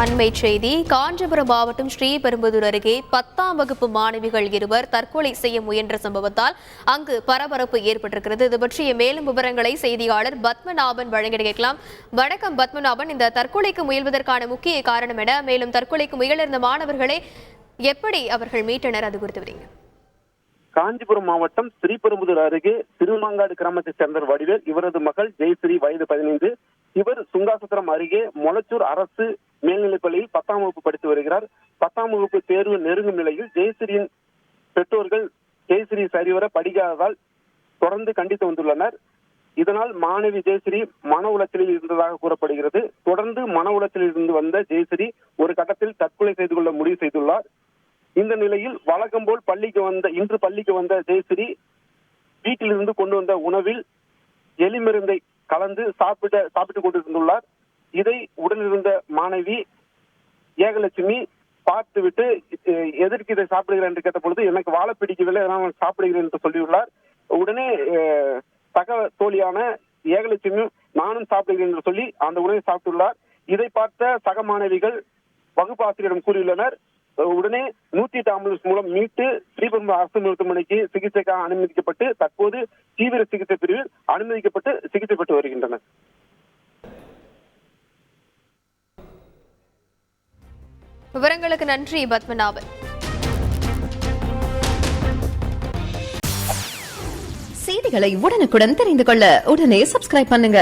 அண்மை செய்தி காஞ்சிபுரம் மாவட்டம் ஸ்ரீபெரும்புதூர் அருகே 10ஆம் வகுப்பு மாணவிகள் இருவர் தற்கொலை செய்ய முயன்ற சம்பவத்தால் அங்கு பரபரப்பு ஏற்பட்டிருக்கிறது. இது பற்றிய மேலும் விவரங்களை செய்தியாளர் பத்மநாபன் வழங்கிட கேட்கலாம். வணக்கம் பத்மநாபன், இந்த தற்கொலைக்கு முயல்வதற்கான முக்கிய காரணம் என, மேலும் தற்கொலைக்கு முயலிருந்த மாணவர்களை எப்படி அவர்கள் மீட்டனர், அது குறித்து வரீங்க? காஞ்சிபுரம் மாவட்டம் ஸ்ரீபெரும்புதூர் அருகே திருமாங்காடு கிராமத்தைச் சேர்ந்த வடிவேல், இவரது மகள் ஜெயஸ்ரீ வயது 15. இவர் சுங்காசத்திரம் அருகே மொளச்சூர் அரசு மேல்நிலைப்பள்ளியில் 10ஆம் வகுப்பு படித்து வருகிறார். 10ஆம் வகுப்பு தேர்வு நெருங்கும் நிலையில் ஜெயஸ்ரீயின் பெற்றோர்கள் ஜெயஸ்ரீ சரிவர படிக்காததால் தொடர்ந்து கண்டித்து வந்துள்ளனர். இதனால் மாணவி ஜெயஸ்ரீ மன உளைச்சலில் இருந்ததாக கூறப்படுகிறது. தொடர்ந்து மன உளைச்சலில் இருந்து வந்த ஜெயஸ்ரீ ஒரு கட்டத்தில் தற்கொலை செய்து கொள்ள முடிவு செய்துள்ளார். இந்த நிலையில் வழக்கம் போல் இன்று பள்ளிக்கு வந்த ஜெயஸ்ரீ வீட்டிலிருந்து கொண்டு வந்த உணவில் எலிமருந்தை கலந்து சாப்பிட்டுக் கொண்டிருந்துள்ளார். இதை உடனிருந்த மாணவி ஏகலட்சுமி பார்த்துவிட்டு எதற்கு இதை சாப்பிடுகிறேன் என்று கேட்ட பொழுது, எனக்கு வாழ பிடிக்கவில்லை, நான் சாப்பிடுகிறேன் என்று சொல்லியுள்ளார். உடனே சக தோழியான ஏகலட்சுமி நானும் சாப்பிடுகிறேன் என்று சொல்லி அந்த உணவை சாப்பிட்டுள்ளார். இதை பார்த்த சக மாணவிகள் வகுப்பு ஆசிரியரிடம் கூறியுள்ளனர். உடனே 108 ஆம்புலன்ஸ் மூலம் மீட்டு ஸ்ரீபெரும்புதூர் அரசு மருத்துவமனைக்கு சிகிச்சைக்காக அனுமதிக்கப்பட்டு தற்போது தீவிர சிகிச்சை பிரிவில் அனுமதிக்கப்பட்டு சிகிச்சை பெற்று வருகின்றனர். விவரங்களுக்கு நன்றி பத்மநாபன். செய்திகளை உடனுக்குடன் தெரிந்து கொள்ள உடனே சப்ஸ்கிரைப் பண்ணுங்க.